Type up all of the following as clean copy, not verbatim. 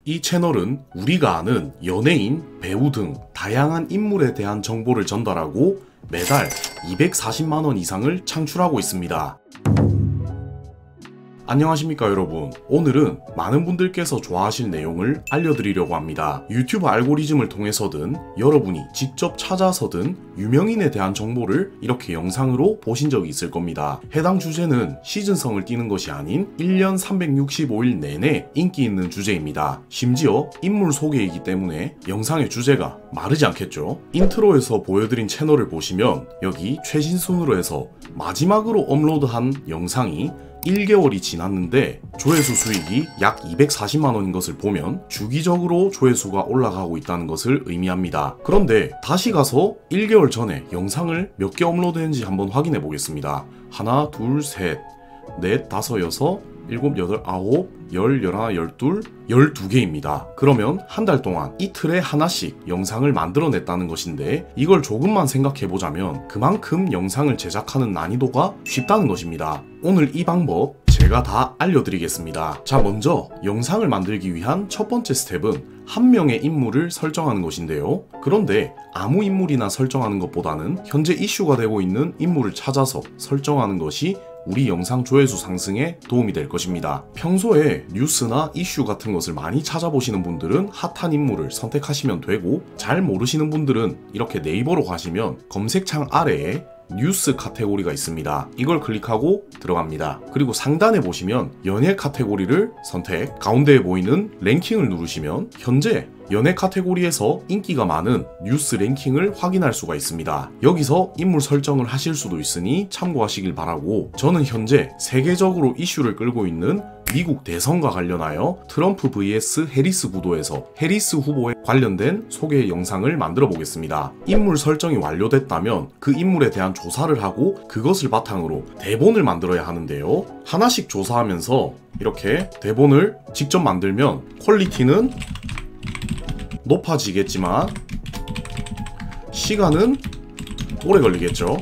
이 채널은 우리가 아는 연예인, 배우 등 다양한 인물에 대한 정보를 전달하고 매달 240만원 이상을 창출하고 있습니다. 안녕하십니까 여러분. 오늘은 많은 분들께서 좋아하실 내용을 알려드리려고 합니다. 유튜브 알고리즘을 통해서든 여러분이 직접 찾아서든 유명인에 대한 정보를 이렇게 영상으로 보신 적이 있을 겁니다. 해당 주제는 시즌성을 띠는 것이 아닌 1년 365일 내내 인기 있는 주제입니다. 심지어 인물 소개이기 때문에 영상의 주제가 마르지 않겠죠. 인트로에서 보여드린 채널을 보시면 여기 최신 순으로 해서 마지막으로 업로드한 영상이 1개월이 지났는데 조회수 수익이 약 240만원인 것을 보면 주기적으로 조회수가 올라가고 있다는 것을 의미합니다. 그런데 다시 가서 1개월 전에 영상을 몇 개 업로드했는지 한번 확인해 보겠습니다. 하나, 둘, 셋, 넷, 다섯, 여섯, 일곱, 여덟, 아홉, 열, 열하나, 열둘, 12개입니다. 그러면 한 달 동안 이틀에 하나씩 영상을 만들어냈다는 것인데 이걸 조금만 생각해보자면 그만큼 영상을 제작하는 난이도가 쉽다는 것입니다. 오늘 이 방법 제가 다 알려드리겠습니다. 자, 먼저 영상을 만들기 위한 첫 번째 스텝은 한 명의 인물을 설정하는 것인데요. 그런데 아무 인물이나 설정하는 것보다는 현재 이슈가 되고 있는 인물을 찾아서 설정하는 것이 우리 영상 조회수 상승에 도움이 될 것입니다. 평소에 뉴스나 이슈 같은 것을 많이 찾아보시는 분들은 핫한 인물을 선택하시면 되고, 잘 모르시는 분들은 이렇게 네이버로 가시면 검색창 아래에 뉴스 카테고리가 있습니다. 이걸 클릭하고 들어갑니다. 그리고 상단에 보시면 연예 카테고리를 선택, 가운데에 보이는 랭킹을 누르시면 현재 연예 카테고리에서 인기가 많은 뉴스 랭킹을 확인할 수가 있습니다. 여기서 인물 설정을 하실 수도 있으니 참고하시길 바라고, 저는 현재 세계적으로 이슈를 끌고 있는 미국 대선과 관련하여 트럼프 vs 해리스 구도에서 해리스 후보에 관련된 소개 영상을 만들어 보겠습니다. 인물 설정이 완료됐다면 그 인물에 대한 조사를 하고 그것을 바탕으로 대본을 만들어야 하는데요. 하나씩 조사하면서 이렇게 대본을 직접 만들면 퀄리티는 높아지겠지만 시간은 오래 걸리겠죠.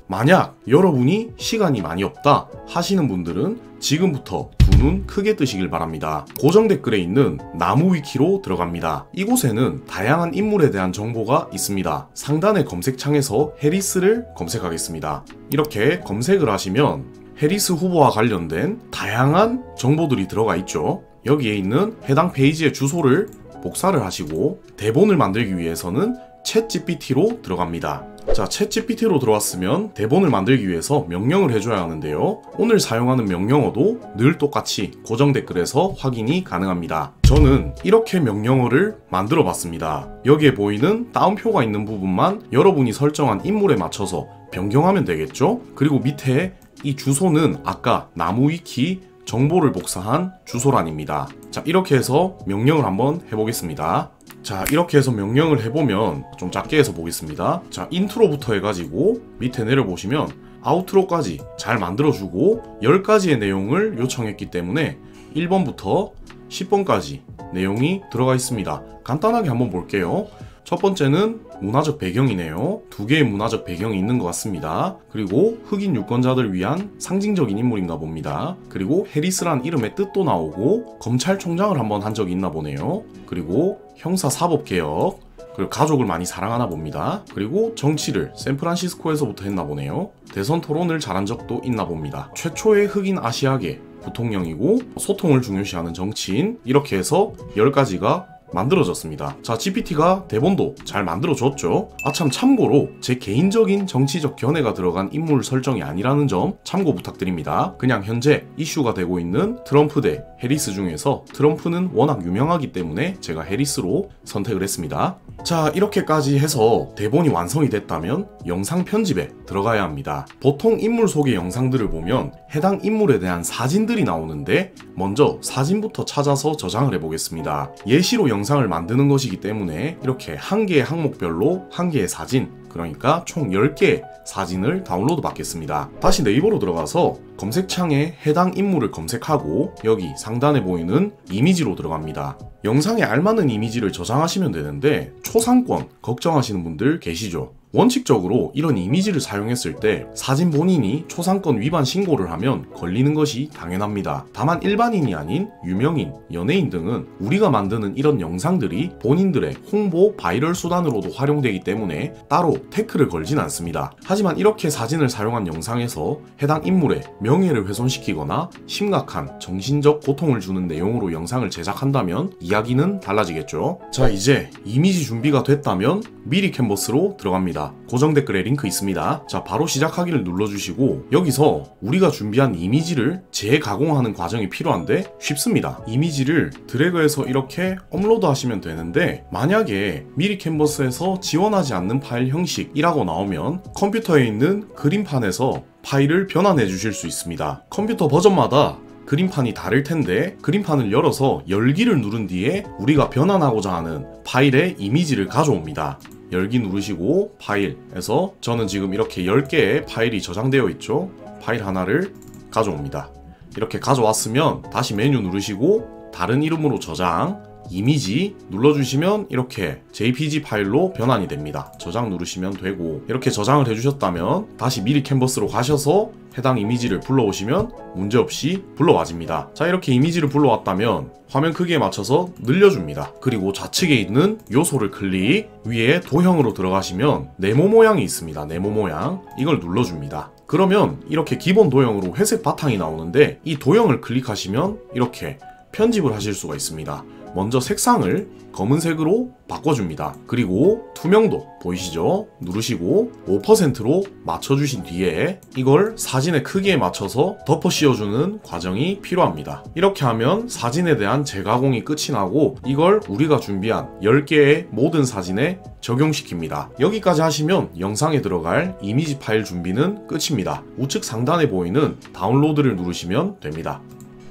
만약 여러분이 시간이 많이 없다 하시는 분들은 지금부터 두 눈 크게 뜨시길 바랍니다. 고정 댓글에 있는 나무 위키로 들어갑니다. 이곳에는 다양한 인물에 대한 정보가 있습니다. 상단의 검색창에서 해리스를 검색하겠습니다. 이렇게 검색을 하시면 해리스 후보와 관련된 다양한 정보들이 들어가 있죠. 여기에 있는 해당 페이지의 주소를 복사를 하시고 대본을 만들기 위해서는 챗GPT로 들어갑니다. 자, 챗GPT로 들어왔으면 대본을 만들기 위해서 명령을 해줘야 하는데요. 오늘 사용하는 명령어도 늘 똑같이 고정 댓글에서 확인이 가능합니다. 저는 이렇게 명령어를 만들어 봤습니다. 여기에 보이는 따옴표가 있는 부분만 여러분이 설정한 인물에 맞춰서 변경하면 되겠죠? 그리고 밑에 이 주소는 아까 나무 위키 정보를 복사한 주소란입니다. 자, 이렇게 해서 명령을 한번 해보겠습니다. 자, 이렇게 해서 명령을 해보면 좀 작게 해서 보겠습니다. 자, 인트로부터 해가지고 밑에 내려보시면 아우트로까지 잘 만들어주고 10가지의 내용을 요청했기 때문에 1번부터 10번까지 내용이 들어가 있습니다. 간단하게 한번 볼게요. 첫 번째는 문화적 배경이네요. 두 개의 문화적 배경이 있는 것 같습니다. 그리고 흑인 유권자들 위한 상징적인 인물인가 봅니다. 그리고 해리스란 이름의 뜻도 나오고 검찰총장을 한번 한 적이 있나 보네요. 그리고 형사사법개혁, 그리고 가족을 많이 사랑하나 봅니다. 그리고 정치를 샌프란시스코에서부터 했나 보네요. 대선 토론을 잘한 적도 있나 봅니다. 최초의 흑인 아시아계 부통령이고 소통을 중요시하는 정치인, 이렇게 해서 10가지가 만들어졌습니다. 자, GPT가 대본도 잘 만들어줬죠. 참고로 제 개인적인 정치적 견해가 들어간 인물 설정이 아니라는 점 참고 부탁드립니다. 그냥 현재 이슈가 되고 있는 트럼프 대 해리스 중에서 트럼프는 워낙 유명하기 때문에 제가 해리스로 선택을 했습니다. 자, 이렇게까지 해서 대본이 완성이 됐다면 영상 편집에 들어가야 합니다. 보통 인물 소개 영상들을 보면 해당 인물에 대한 사진들이 나오는데 먼저 사진부터 찾아서 저장을 해보겠습니다. 예시로 영상을 만드는 것이기 때문에 이렇게 한 개의 항목별로 한 개의 사진, 그러니까 총 10개의 사진을 다운로드 받겠습니다. 다시 네이버로 들어가서 검색창에 해당 인물을 검색하고 여기 상단에 보이는 이미지로 들어갑니다. 영상에 알맞는 이미지를 저장하시면 되는데 초상권 걱정하시는 분들 계시죠? 원칙적으로 이런 이미지를 사용했을 때 사진 본인이 초상권 위반 신고를 하면 걸리는 것이 당연합니다. 다만 일반인이 아닌 유명인, 연예인 등은 우리가 만드는 이런 영상들이 본인들의 홍보, 바이럴 수단으로도 활용되기 때문에 따로 태클을 걸진 않습니다. 하지만 이렇게 사진을 사용한 영상에서 해당 인물의 명예를 훼손시키거나 심각한 정신적 고통을 주는 내용으로 영상을 제작한다면 이야기는 달라지겠죠. 자, 이제 이미지 준비가 됐다면 미리 캔버스로 들어갑니다. 고정 댓글에 링크 있습니다. 자, 바로 시작하기를 눌러주시고 여기서 우리가 준비한 이미지를 재가공하는 과정이 필요한데 쉽습니다. 이미지를 드래그해서 이렇게 업로드 하시면 되는데 만약에 미리 캔버스에서 지원하지 않는 파일 형식이라고 나오면 컴퓨터에 있는 그림판에서 파일을 변환해 주실 수 있습니다. 컴퓨터 버전마다 그림판이 다를 텐데 그림판을 열어서 열기를 누른 뒤에 우리가 변환하고자 하는 파일의 이미지를 가져옵니다. 열기 누르시고 파일에서 저는 지금 이렇게 10개의 파일이 저장되어 있죠. 파일 하나를 가져옵니다. 이렇게 가져왔으면 다시 메뉴 누르시고 다른 이름으로 저장, 이미지 눌러주시면 이렇게 JPG 파일로 변환이 됩니다. 저장 누르시면 되고 이렇게 저장을 해주셨다면 다시 미리 캔버스로 가셔서 해당 이미지를 불러오시면 문제없이 불러와집니다. 자, 이렇게 이미지를 불러왔다면 화면 크기에 맞춰서 늘려줍니다. 그리고 좌측에 있는 요소를 클릭, 위에 도형으로 들어가시면 네모 모양이 있습니다. 네모 모양, 이걸 눌러줍니다. 그러면 이렇게 기본 도형으로 회색 바탕이 나오는데 이 도형을 클릭하시면 이렇게 편집을 하실 수가 있습니다. 먼저 색상을 검은색으로 바꿔줍니다. 그리고 투명도 보이시죠? 누르시고 5%로 맞춰주신 뒤에 이걸 사진의 크기에 맞춰서 덮어 씌워주는 과정이 필요합니다. 이렇게 하면 사진에 대한 재가공이 끝이 나고 이걸 우리가 준비한 10개의 모든 사진에 적용시킵니다. 여기까지 하시면 영상에 들어갈 이미지 파일 준비는 끝입니다. 우측 상단에 보이는 다운로드를 누르시면 됩니다.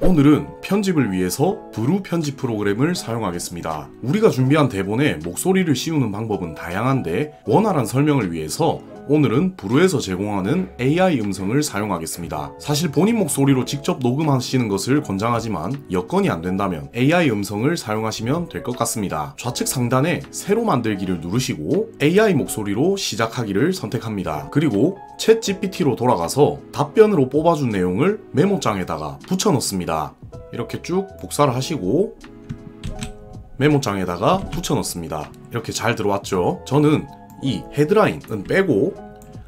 오늘은 편집을 위해서 브루 편집 프로그램을 사용하겠습니다. 우리가 준비한 대본에 목소리를 씌우는 방법은 다양한데 원활한 설명을 위해서 오늘은 브루에서 제공하는 AI 음성을 사용하겠습니다. 사실 본인 목소리로 직접 녹음하시는 것을 권장하지만 여건이 안 된다면 AI 음성을 사용하시면 될 것 같습니다. 좌측 상단에 새로 만들기를 누르시고 AI 목소리로 시작하기를 선택합니다. 그리고 챗 GPT로 돌아가서 답변으로 뽑아준 내용을 메모장에다가 붙여 넣습니다. 이렇게 쭉 복사를 하시고 메모장에다가 붙여 넣습니다. 이렇게 잘 들어왔죠? 저는 이 헤드라인은 빼고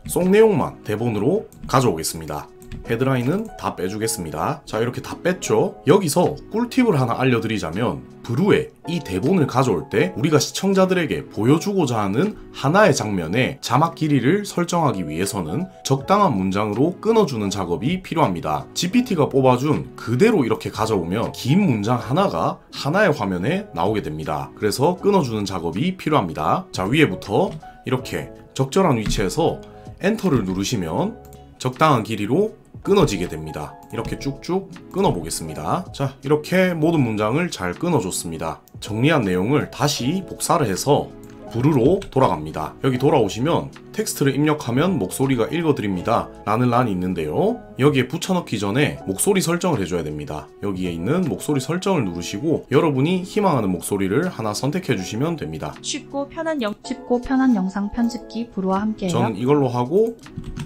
속 내용만 대본으로 가져오겠습니다. 헤드라인은 다 빼주겠습니다. 자, 이렇게 다 뺐죠? 여기서 꿀팁을 하나 알려드리자면 브루에 이 대본을 가져올 때 우리가 시청자들에게 보여주고자 하는 하나의 장면의 자막 길이를 설정하기 위해서는 적당한 문장으로 끊어주는 작업이 필요합니다. GPT가 뽑아준 그대로 이렇게 가져오면 긴 문장 하나가 하나의 화면에 나오게 됩니다. 그래서 끊어주는 작업이 필요합니다. 자, 위에부터 이렇게 적절한 위치에서 엔터를 누르시면 적당한 길이로 끊어지게 됩니다. 이렇게 쭉쭉 끊어 보겠습니다. 자, 이렇게 모든 문장을 잘 끊어줬습니다. 정리한 내용을 다시 복사를 해서 브루로 돌아갑니다. 여기 돌아오시면 텍스트를 입력하면 목소리가 읽어드립니다 라는 란이 있는데요. 여기에 붙여넣기 전에 목소리 설정을 해줘야 됩니다. 여기에 있는 목소리 설정을 누르시고 여러분이 희망하는 목소리를 하나 선택해 주시면 됩니다. 쉽고 편한 영상 편집기 브루와 함께해요. 저는 이걸로 하고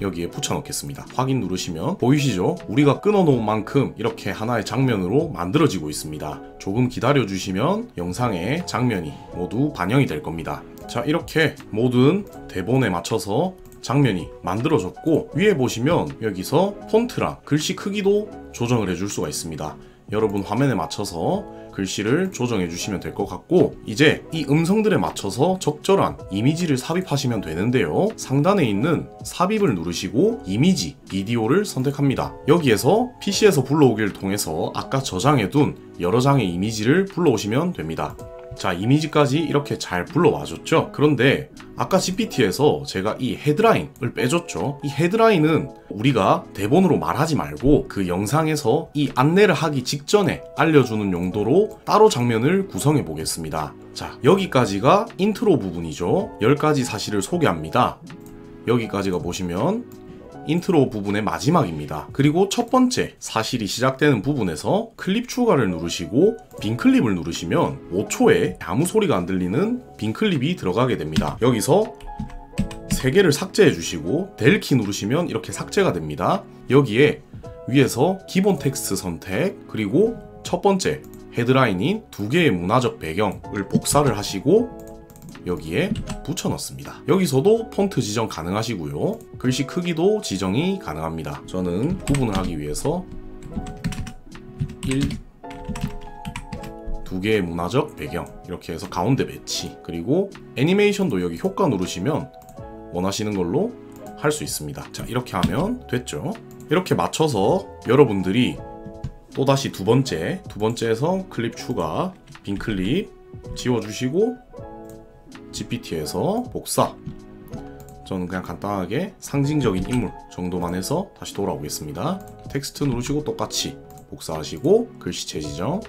여기에 붙여넣겠습니다. 확인 누르시면 보이시죠? 우리가 끊어놓은 만큼 이렇게 하나의 장면으로 만들어지고 있습니다. 조금 기다려주시면 영상의 장면이 모두 반영이 될 겁니다. 자, 이렇게 모든 대본에 맞춰서 장면이 만들어졌고 위에 보시면 여기서 폰트랑 글씨 크기도 조정을 해줄 수가 있습니다. 여러분 화면에 맞춰서 글씨를 조정해 주시면 될 것 같고 이제 이 음성들에 맞춰서 적절한 이미지를 삽입하시면 되는데요. 상단에 있는 삽입을 누르시고 이미지, 비디오를 선택합니다. 여기에서 PC에서 불러오기를 통해서 아까 저장해둔 여러 장의 이미지를 불러오시면 됩니다. 자, 이미지까지 이렇게 잘 불러와줬죠? 그런데 아까 GPT에서 제가 이 헤드라인을 빼줬죠? 이 헤드라인은 우리가 대본으로 말하지 말고 그 영상에서 이 안내를 하기 직전에 알려주는 용도로 따로 장면을 구성해 보겠습니다. 자, 여기까지가 인트로 부분이죠. 10가지 사실을 소개합니다. 여기까지가 보시면 인트로 부분의 마지막입니다. 그리고 첫 번째 사실이 시작되는 부분에서 클립 추가를 누르시고 빈 클립을 누르시면 5초에 아무 소리가 안 들리는 빈 클립이 들어가게 됩니다. 여기서 3개를 삭제해 주시고 델 키 누르시면 이렇게 삭제가 됩니다. 여기에 위에서 기본 텍스트 선택, 그리고 첫 번째 헤드라인인 2개의 문화적 배경을 복사를 하시고 여기에 붙여 넣습니다. 여기서도 폰트 지정 가능하시고요. 글씨 크기도 지정이 가능합니다. 저는 구분을 하기 위해서 2개의 문화적 배경 이렇게 해서 가운데 배치, 그리고 애니메이션도 여기 효과 누르시면 원하시는 걸로 할 수 있습니다. 자, 이렇게 하면 됐죠. 이렇게 맞춰서 여러분들이 또다시 두 번째에서 클립 추가, 빈 클립 지워주시고 GPT에서 복사, 저는 그냥 간단하게 상징적인 인물 정도만 해서 다시 돌아오겠습니다. 텍스트 누르시고 똑같이 복사하시고 글씨체 지정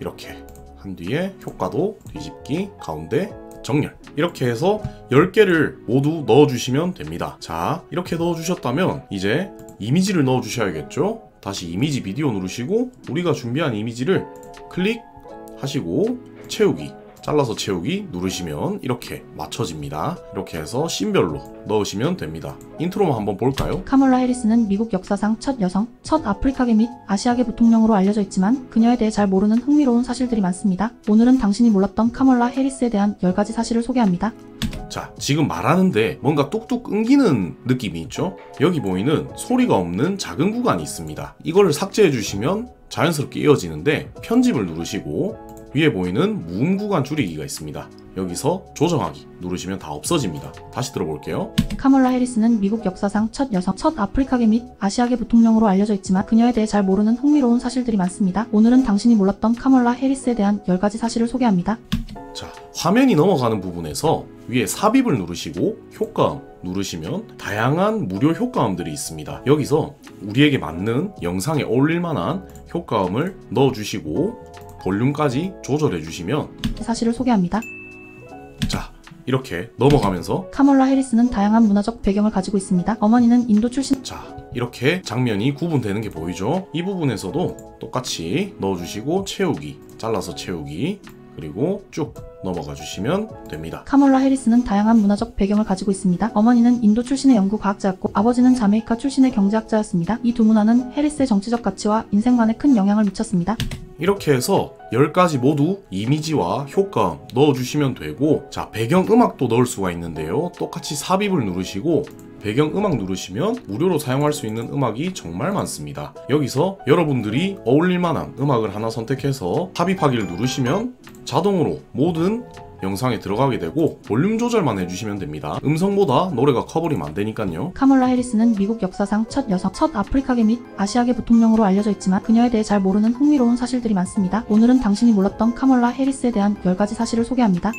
이렇게 한 뒤에 효과도 뒤집기, 가운데 정렬, 이렇게 해서 10개를 모두 넣어주시면 됩니다. 자, 이렇게 넣어주셨다면 이제 이미지를 넣어주셔야겠죠. 다시 이미지 비디오 누르시고 우리가 준비한 이미지를 클릭하시고 채우기, 잘라서 채우기 누르시면 이렇게 맞춰집니다. 이렇게 해서 씬별로 넣으시면 됩니다. 인트로만 한번 볼까요? 카멀라 해리스는 미국 역사상 첫 여성, 첫 아프리카계 및 아시아계 부통령으로 알려져 있지만 그녀에 대해 잘 모르는 흥미로운 사실들이 많습니다. 오늘은 당신이 몰랐던 카멀라 해리스에 대한 10가지 사실을 소개합니다. 자, 지금 말하는데 뭔가 뚝뚝 끊기는 느낌이 있죠? 여기 보이는 소리가 없는 작은 구간이 있습니다. 이거를 삭제해 주시면 자연스럽게 이어지는데 편집을 누르시고 위에 보이는 무음 구간 줄이기가 있습니다. 여기서 조정하기 누르시면 다 없어집니다. 다시 들어볼게요. 카멀라 해리스는 미국 역사상 첫 여성, 첫 아프리카계 및 아시아계 부통령으로 알려져 있지만 그녀에 대해 잘 모르는 흥미로운 사실들이 많습니다. 오늘은 당신이 몰랐던 카멀라 해리스에 대한 10가지 사실을 소개합니다. 자, 화면이 넘어가는 부분에서 위에 삽입을 누르시고 효과음 누르시면 다양한 무료 효과음들이 있습니다. 여기서 우리에게 맞는 영상에 어울릴 만한 효과음을 넣어주시고 볼륨까지 조절해 주시면 사실을 소개합니다. 자, 이렇게 넘어가면서 카멀라 해리스는 다양한 문화적 배경을 가지고 있습니다. 어머니는 인도 출신. 자, 이렇게 장면이 구분되는 게 보이죠? 이 부분에서도 똑같이 넣어주시고 채우기, 잘라서 채우기, 그리고 쭉 넘어가 주시면 됩니다. 카멀라 해리스는 다양한 문화적 배경을 가지고 있습니다. 어머니는 인도 출신의 연구 과학자였고 아버지는 자메이카 출신의 경제학자였습니다. 이 두 문화는 해리스의 정치적 가치와 인생관에 큰 영향을 미쳤습니다. 이렇게 해서 10가지 모두 이미지와 효과음 넣어주시면 되고, 자, 배경음악도 넣을 수가 있는데요. 똑같이 삽입을 누르시고 배경음악 누르시면 무료로 사용할 수 있는 음악이 정말 많습니다. 여기서 여러분들이 어울릴만한 음악을 하나 선택해서 삽입하기를 누르시면 자동으로 모든 영상에 들어가게 되고 볼륨 조절만 해주시면 됩니다. 음성보다 노래가 커버리면 안 되니까요. 카멀라 해리스는 미국 역사상 첫 여성, 첫 아프리카계 및 아시아계 부통령으로 알려져 있지만 그녀에 대해 잘 모르는 흥미로운 사실들이 많습니다. 오늘은 당신이 몰랐던 카멀라 해리스에 대한 10가지 사실을 소개합니다.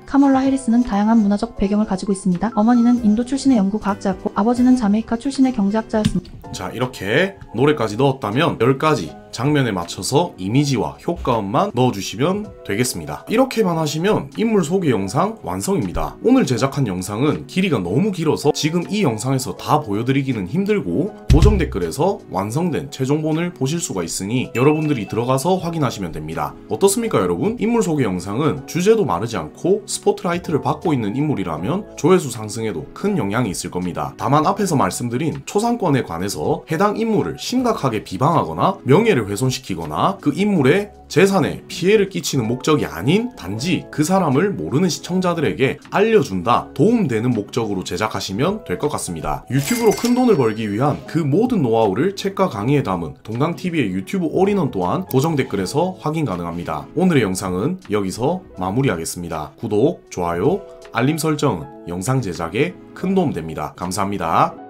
카멀라 해리스는 다양한 문화적 배경을 가지고 있습니다. 어머니는 인도 출신의 연구 과학자였고 아버지는 자메이카 출신의 경제학자였습니다. 자, 이렇게 노래까지 넣었다면 10가지 장면에 맞춰서 이미지와 효과음만 넣어주시면 되겠습니다. 이렇게만 하시면 인물 소개 영상 완성입니다. 오늘 제작한 영상은 길이가 너무 길어서 지금 이 영상에서 다 보여드리기는 힘들고 고정 댓글에서 완성된 최종본을 보실 수가 있으니 여러분들이 들어가서 확인하시면 됩니다. 어떻습니까 여러분? 인물 소개 영상은 주제도 마르지 않고 스포트라이트를 받고 있는 인물이라면 조회수 상승에도 큰 영향이 있을 겁니다. 다만 앞에서 말씀드린 초상권에 관해서 해당 인물을 심각하게 비방하거나 명예를 훼손시키거나 그 인물의 재산에 피해를 끼치는 목적이 아닌 단지 그 사람을 모르는 시청자들에게 알려준다, 도움되는 목적으로 제작하시면 될 것 같습니다. 유튜브로 큰 돈을 벌기 위한 그 모든 노하우를 책과 강의에 담은 동강TV의 유튜브 올인원 또한 고정 댓글에서 확인 가능합니다. 오늘의 영상은 여기서 마무리하겠습니다. 구독, 좋아요, 알림 설정은 영상 제작에 큰 도움 됩니다. 감사합니다.